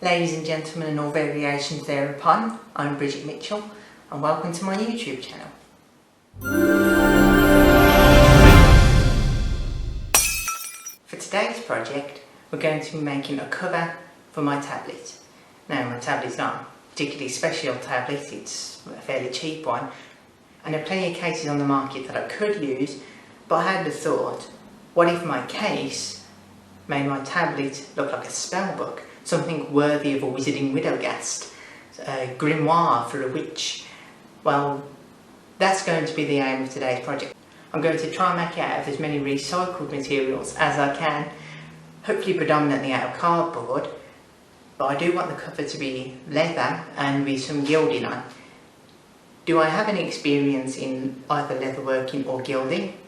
Ladies and gentlemen and all variations thereupon, I'm Bridget Mitchell and welcome to my YouTube channel. For today's project, we're going to be making a cover for my tablet. Now, my tablet's not a particularly special tablet, it's a fairly cheap one, and there are plenty of cases on the market that I could use, but I had the thought, what if my case made my tablet look like a spell book, something worthy of a wizarding widowgast, a grimoire for a witch? Well, that's going to be the aim of today's project. I'm going to try and make it out of as many recycled materials as I can, hopefully predominantly out of cardboard, but I do want the cover to be leather and with some gilding on. Do I have any experience in either leatherworking or gilding?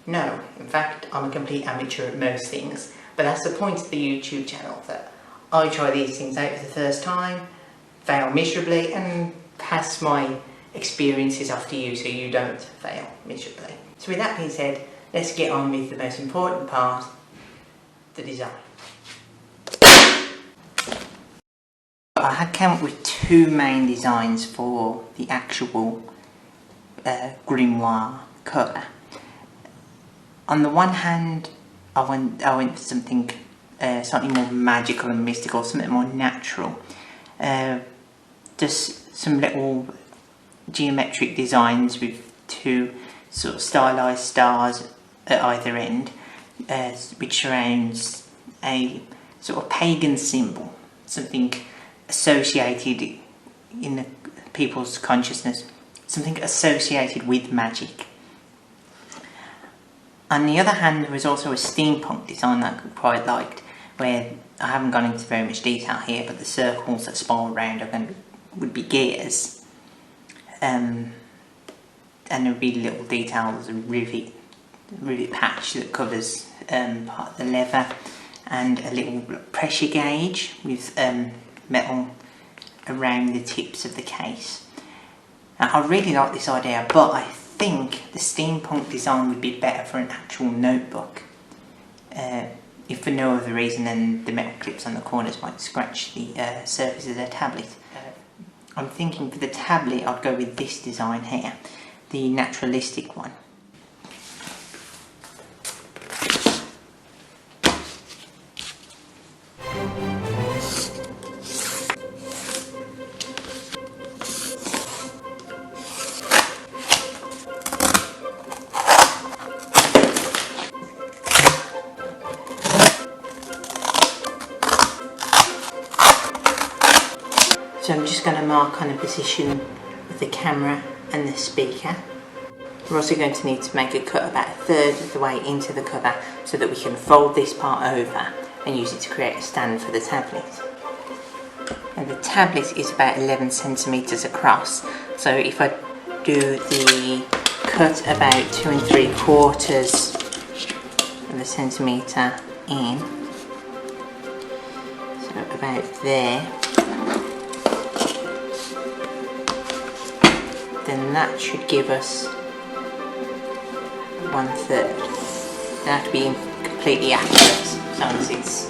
No, in fact I'm a complete amateur at most things, but that's the point of the YouTube channel, that I try these things out for the first time, fail miserably, and pass my experiences off to you so you don't fail miserably. So with that being said, let's get on with the most important part, the design. I had come up with two main designs for the actual grimoire cover. On the one hand, I went for something slightly more magical and mystical, something more natural. Just some little geometric designs with two sort of stylized stars at either end, which surrounds a sort of pagan symbol, something associated in people's consciousness, something associated with magic. On the other hand, there was also a steampunk design that I quite liked, where I haven't gone into very much detail here, but the circles that spiral around would be gears, and there would be little details, a rivet patch that covers part of the leather, and a little pressure gauge with metal around the tips of the case. Now, I really like this idea, but I think the steampunk design would be better for an actual notebook. If for no other reason than the metal clips on the corners might scratch the surface of the tablet. I'm thinking for the tablet I'd go with this design here, the naturalistic one. So I'm just going to mark on a position with the camera and the speaker. We're also going to need to make a cut about a third of the way into the cover so that we can fold this part over and use it to create a stand for the tablet. And the tablet is about 11 centimetres across, so if I do the cut about 2 3/4 of a centimetre in, so about there, then that should give us 1/3. They have to be completely accurate, as long as it's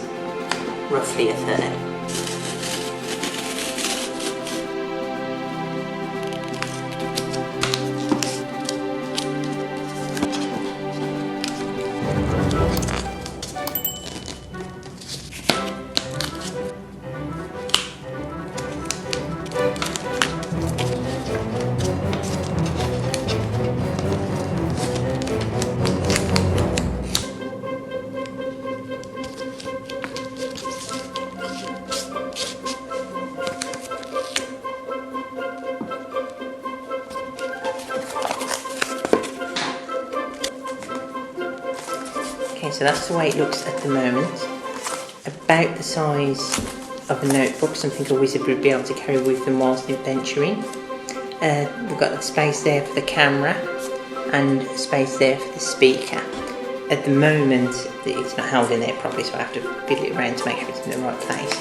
roughly a third. Okay, so that's the way it looks at the moment. About the size of a notebook, something a wizard would be able to carry with them whilst adventuring. We've got the space there for the camera and space there for the speaker. At the moment it's not held in there properly, so I have to fiddle it around to make sure it's in the right place.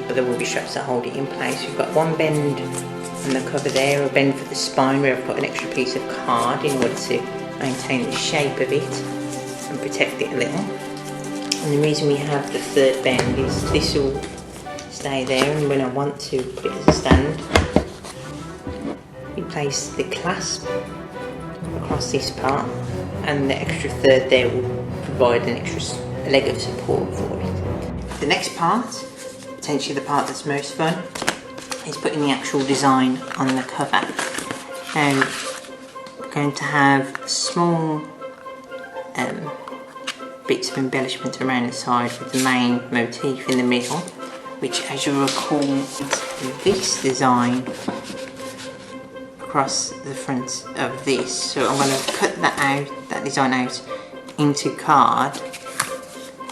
But there will be straps that hold it in place. We've got one bend on the cover there, a bend for the spine where I've put an extra piece of card in order to maintain the shape of it and protect it a little. And the reason we have the third bend is this will stay there, and when I want to put it as a stand, you place the clasp across this part, and the extra third there will provide an extra leg of support for it. The next part, potentially the part that's most fun, is putting the actual design on the cover. Now, we're going to have small bits of embellishment around the side with the main motif in the middle, which, as you recall, this design across the front of this. So I'm going to cut that design out into card,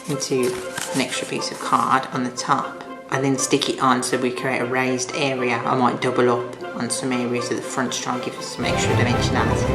into an extra piece of card on the top, and then stick it on so we create a raised area. I might double up on some areas of the front to try and give us some extra dimensionality.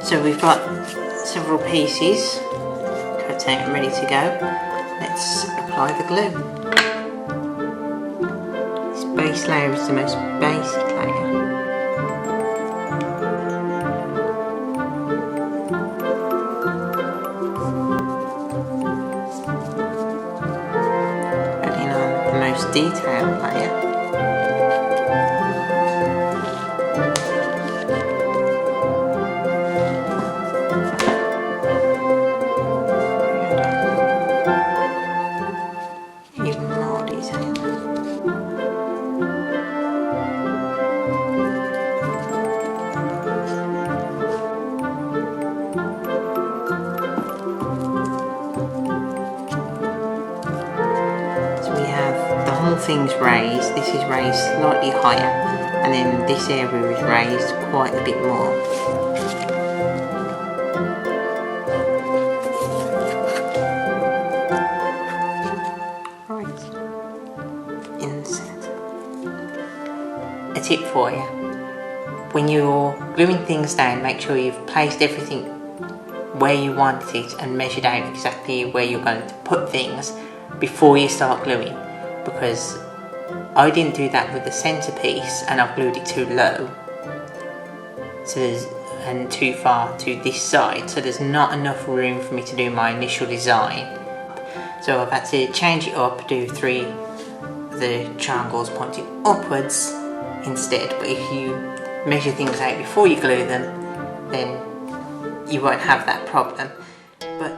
So we've got several pieces cut out and ready to go. Let's apply the glue. This base layer is the most basic layer. Adding on the most detailed layer. Things raised, this is raised slightly higher, and then this area is raised quite a bit more. Right, in the centre. A tip for you: when you're gluing things down, make sure you've placed everything where you want it and measured out exactly where you're going to put things before you start gluing. Because I didn't do that with the centerpiece and I've glued it too low, and too far to this side, so there's not enough room for me to do my initial design. So I've had to change it up, do the triangles pointing upwards instead, but if you measure things out before you glue them, then you won't have that problem. But